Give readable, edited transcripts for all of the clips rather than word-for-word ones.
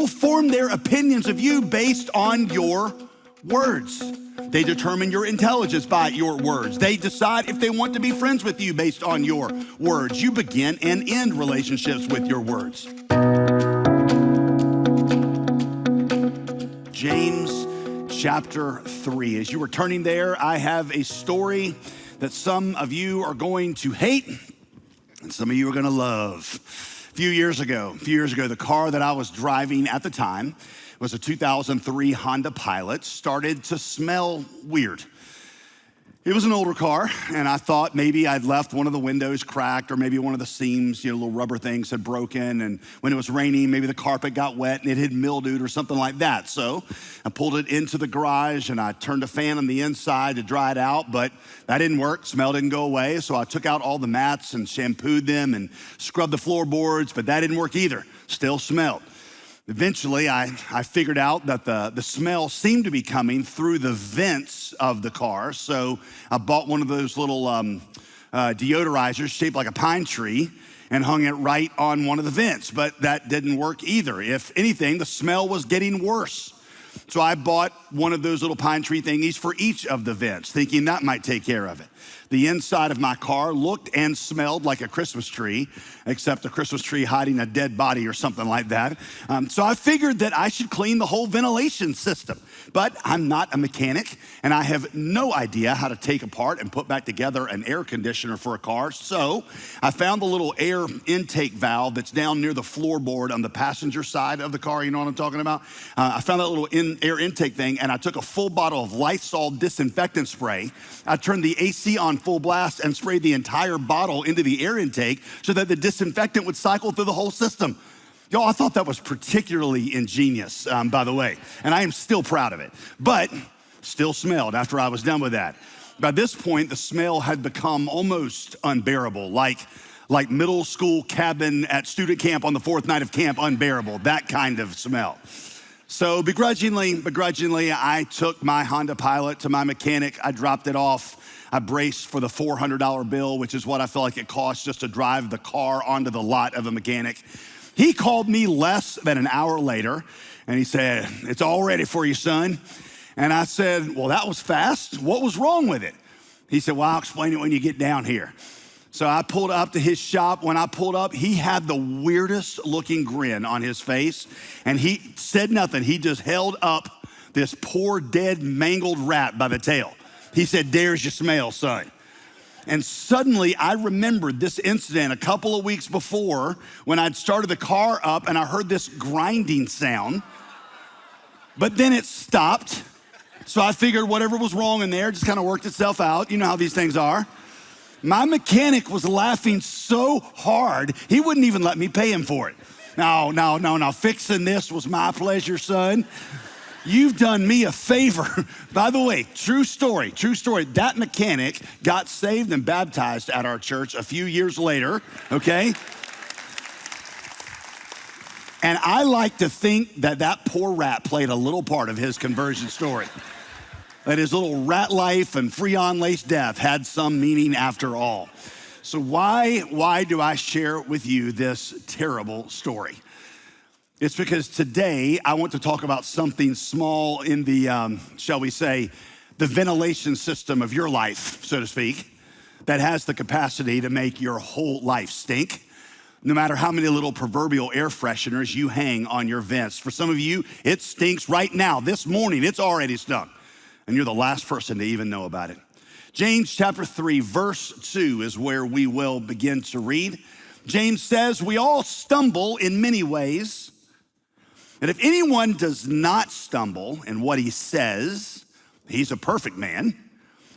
People form their opinions of you based on your words. They determine your intelligence by your words. They decide if they want to be friends with you based on your words. You begin and end relationships with your words. James chapter 3. As you were turning there, I have a story that some of you are going to hate and some of you are going to love. A few years ago, the car that I was driving at the time was a 2003 Honda Pilot, started to smell weird. It was an older car, and I thought maybe I'd left one of the windows cracked or maybe one of the seams, little rubber things had broken, and when it was raining, maybe the carpet got wet and it had mildewed or something like that. So I pulled it into the garage and I turned a fan on the inside to dry it out, but that didn't work. Smell didn't go away, so I took out all the mats and shampooed them and scrubbed the floorboards, but that didn't work either. Still smelled. Eventually, I figured out that the smell seemed to be coming through the vents of the car. So I bought one of those little deodorizers shaped like a pine tree and hung it right on one of the vents. But that didn't work either. If anything, the smell was getting worse. So I bought one of those little pine tree thingies for each of the vents, thinking that might take care of it. The inside of my car looked and smelled like a Christmas tree, except a Christmas tree hiding a dead body or something like that. So I figured that I should clean the whole ventilation system. But I'm not a mechanic, and I have no idea how to take apart and put back together an air conditioner for a car. So I found the little air intake valve that's down near the floorboard on the passenger side of the car. You know what I'm talking about? I found that little air intake thing, and I took a full bottle of Lysol disinfectant spray. I turned the AC on full blast and sprayed the entire bottle into the air intake so that the disinfectant would cycle through the whole system. Y'all, I thought that was particularly ingenious, by the way, and I am still proud of it, but still smelled after I was done with that. By this point, the smell had become almost unbearable, like middle school cabin at student camp on the fourth night of camp unbearable, that kind of smell. So begrudgingly, I took my Honda Pilot to my mechanic. I dropped it off. I braced for the $400 bill, which is what I felt like it cost just to drive the car onto the lot of a mechanic. He called me less than an hour later, and he said, "It's all ready for you, son." And I said, "Well, that was fast. What was wrong with it?" He said, "Well, I'll explain it when you get down here." So I pulled up to his shop. When I pulled up, he had the weirdest looking grin on his face, and he said nothing. He just held up this poor, dead, mangled rat by the tail. He said, "There's your smell, son." And suddenly I remembered this incident a couple of weeks before when I'd started the car up and I heard this grinding sound, but then it stopped. So I figured whatever was wrong in there just kind of worked itself out. You know how these things are. My mechanic was laughing so hard, he wouldn't even let me pay him for it. No, fixing this was my pleasure, son. You've done me a favor. By the way, true story. That mechanic got saved and baptized at our church a few years later, okay? And I like to think that poor rat played a little part of his conversion story. That his little rat life and Freon-laced death had some meaning after all. So why do I share with you this terrible story? It's because today I want to talk about something small in the, shall we say, the ventilation system of your life, so to speak, that has the capacity to make your whole life stink, no matter how many little proverbial air fresheners you hang on your vents. For some of you, it stinks right now. This morning, it's already stunk, and you're the last person to even know about it. James chapter 3, verse 2 is where we will begin to read. James says, "We all stumble in many ways. And if anyone does not stumble in what he says, he's a perfect man,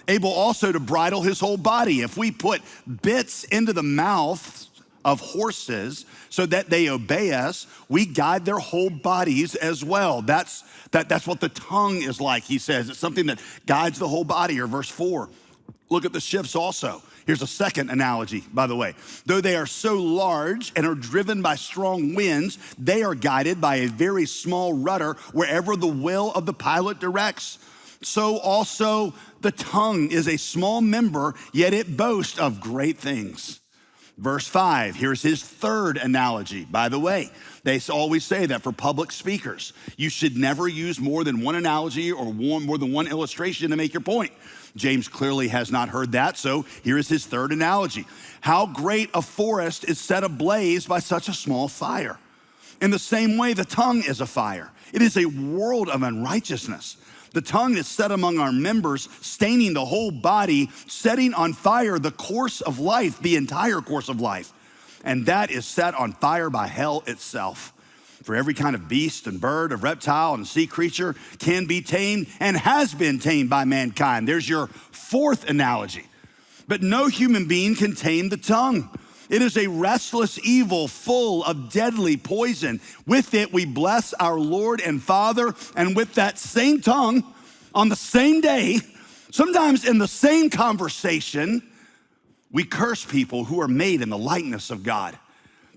able also to bridle his whole body. If we put bits into the mouths of horses so that they obey us, we guide their whole bodies as well." That's what the tongue is like, he says. It's something that guides the whole body. Or verse 4, look at the ships also. Here's a second analogy, by the way. Though they are so large and are driven by strong winds, they are guided by a very small rudder wherever the will of the pilot directs. So also the tongue is a small member, yet it boasts of great things. Verse 5, here's his third analogy. By the way, they always say that for public speakers, you should never use more than one analogy or more than one illustration to make your point. James clearly has not heard that, so here is his third analogy. How great a forest is set ablaze by such a small fire. In the same way, the tongue is a fire. It is a world of unrighteousness. The tongue is set among our members, staining the whole body, setting on fire the course of life, the entire course of life. And that is set on fire by hell itself. For every kind of beast and bird, of reptile and sea creature can be tamed and has been tamed by mankind. There's your fourth analogy. But no human being can tame the tongue. It is a restless evil full of deadly poison. With it, we bless our Lord and Father, and with that same tongue, on the same day, sometimes in the same conversation, we curse people who are made in the likeness of God.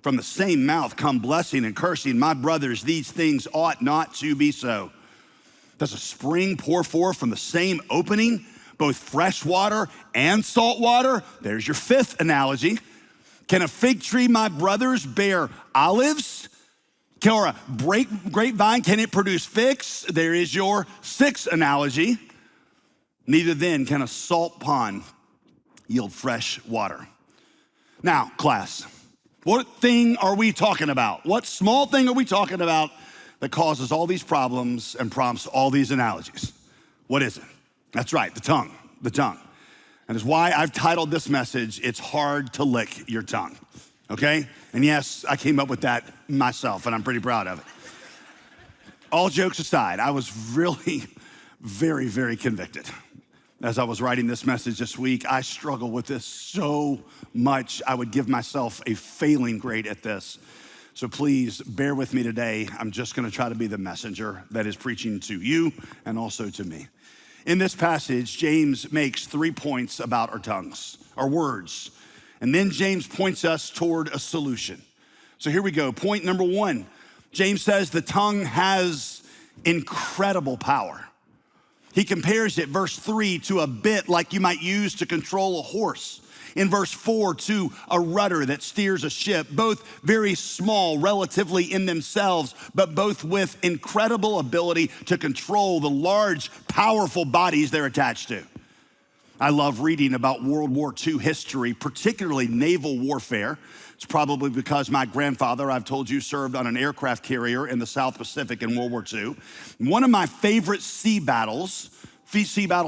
From the same mouth come blessing and cursing. My brothers, these things ought not to be so. Does a spring pour forth from the same opening, both fresh water and salt water? There's your fifth analogy. Can a fig tree, my brothers, bear olives? Or a grapevine, can it produce figs? There is your sixth analogy. Neither then can a salt pond yield fresh water. Now, class, what thing are we talking about? What small thing are we talking about that causes all these problems and prompts all these analogies? What is it? That's right, the tongue, the tongue. And it's why I've titled this message, It's Hard to Lick Your Tongue, okay? And yes, I came up with that myself, and I'm pretty proud of it. All jokes aside, I was really very, very convicted. As I was writing this message this week, I struggle with this so much. I would give myself a failing grade at this. So please bear with me today. I'm just gonna try to be the messenger that is preaching to you and also to me. In this passage, James makes 3 points about our tongues, our words. And then James points us toward a solution. So here we go. Point number 1, James says the tongue has incredible power. He compares it, verse 3, to a bit like you might use to control a horse. In verse 4, to a rudder that steers a ship, both very small relatively in themselves, but both with incredible ability to control the large, powerful bodies they're attached to. I love reading about World War II history, particularly naval warfare. It's probably because my grandfather, I've told you, served on an aircraft carrier in the South Pacific in World War II. One of my favorite sea battle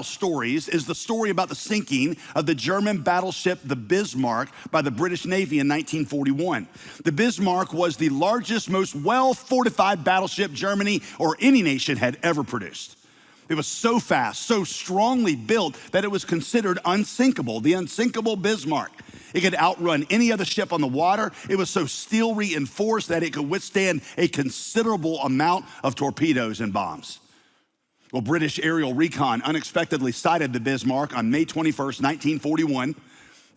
stories is the story about the sinking of the German battleship, the Bismarck, by the British Navy in 1941. The Bismarck was the largest, most well-fortified battleship Germany or any nation had ever produced. It was so fast, so strongly built that it was considered unsinkable, the unsinkable Bismarck. It could outrun any other ship on the water. It was so steel reinforced that it could withstand a considerable amount of torpedoes and bombs. Well, British aerial recon unexpectedly sighted the Bismarck on May 21st, 1941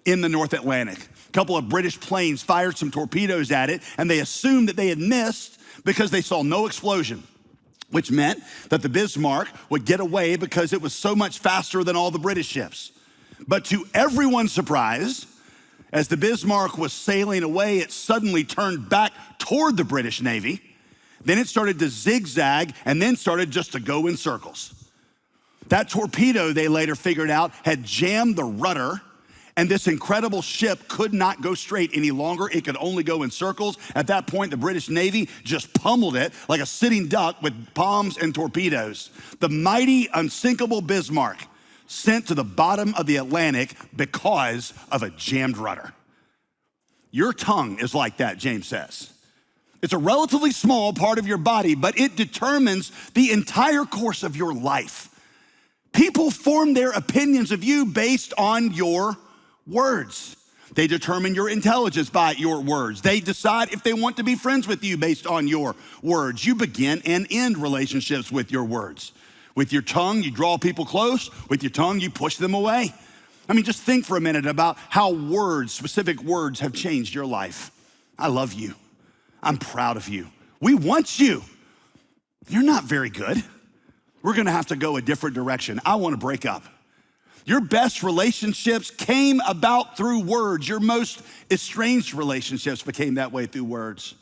in the North Atlantic. A couple of British planes fired some torpedoes at it, and they assumed that they had missed because they saw no explosion, which meant that the Bismarck would get away because it was so much faster than all the British ships. But to everyone's surprise, as the Bismarck was sailing away, it suddenly turned back toward the British Navy. Then it started to zigzag and then started just to go in circles. That torpedo, they later figured out, had jammed the rudder, and this incredible ship could not go straight any longer. It could only go in circles. At that point, the British Navy just pummeled it like a sitting duck with bombs and torpedoes. The mighty, unsinkable Bismarck sent to the bottom of the Atlantic because of a jammed rudder. Your tongue is like that, James says. It's a relatively small part of your body, but it determines the entire course of your life. People form their opinions of you based on your words. They determine your intelligence by your words. They decide if they want to be friends with you based on your words. You begin and end relationships with your words. With your tongue, you draw people close. With your tongue, you push them away. I mean, just think for a minute about how words, specific words, have changed your life. I love you. I'm proud of you. We want you. You're not very good. We're gonna have to go a different direction. I wanna break up. Your best relationships came about through words. Your most estranged relationships became that way through words.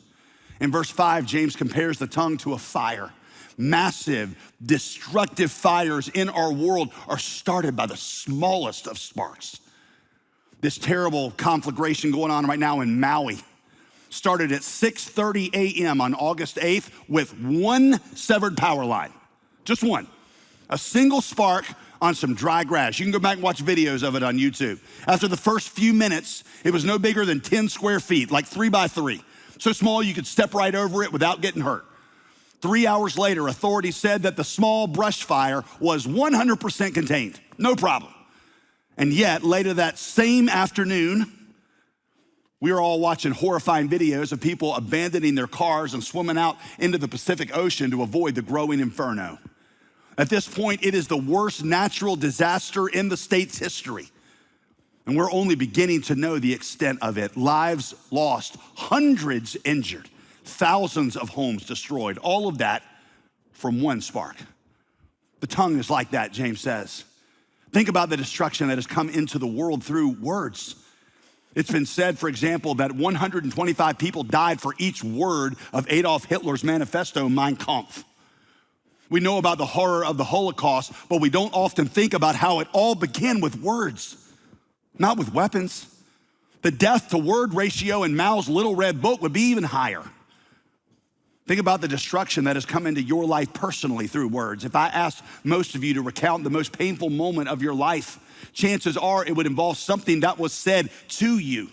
In verse 5, James compares the tongue to a fire. Massive, destructive fires in our world are started by the smallest of sparks. This terrible conflagration going on right now in Maui started at 6:30 a.m. on August 8th with one severed power line. Just one. A single spark on some dry grass. You can go back and watch videos of it on YouTube. After the first few minutes, it was no bigger than 10 square feet, like 3 by 3. So small you could step right over it without getting hurt. 3 hours later, authorities said that the small brush fire was 100% contained, no problem. And yet, later that same afternoon, we were all watching horrifying videos of people abandoning their cars and swimming out into the Pacific Ocean to avoid the growing inferno. At this point, it is the worst natural disaster in the state's history. And we're only beginning to know the extent of it. Lives lost, hundreds injured, thousands of homes destroyed, all of that from one spark. The tongue is like that, James says. Think about the destruction that has come into the world through words. It's been said, for example, that 125 people died for each word of Adolf Hitler's manifesto, Mein Kampf. We know about the horror of the Holocaust, but we don't often think about how it all began with words, not with weapons. The death to word ratio in Mao's Little Red Book would be even higher. Think about the destruction that has come into your life personally through words. If I asked most of you to recount the most painful moment of your life, chances are it would involve something that was said to you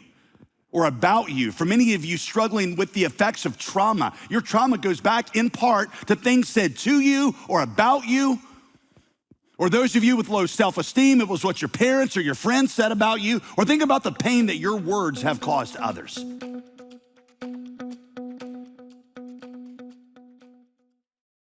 or about you. For many of you struggling with the effects of trauma, your trauma goes back in part to things said to you or about you. Or those of you with low self-esteem, it was what your parents or your friends said about you. Or think about the pain that your words have caused others.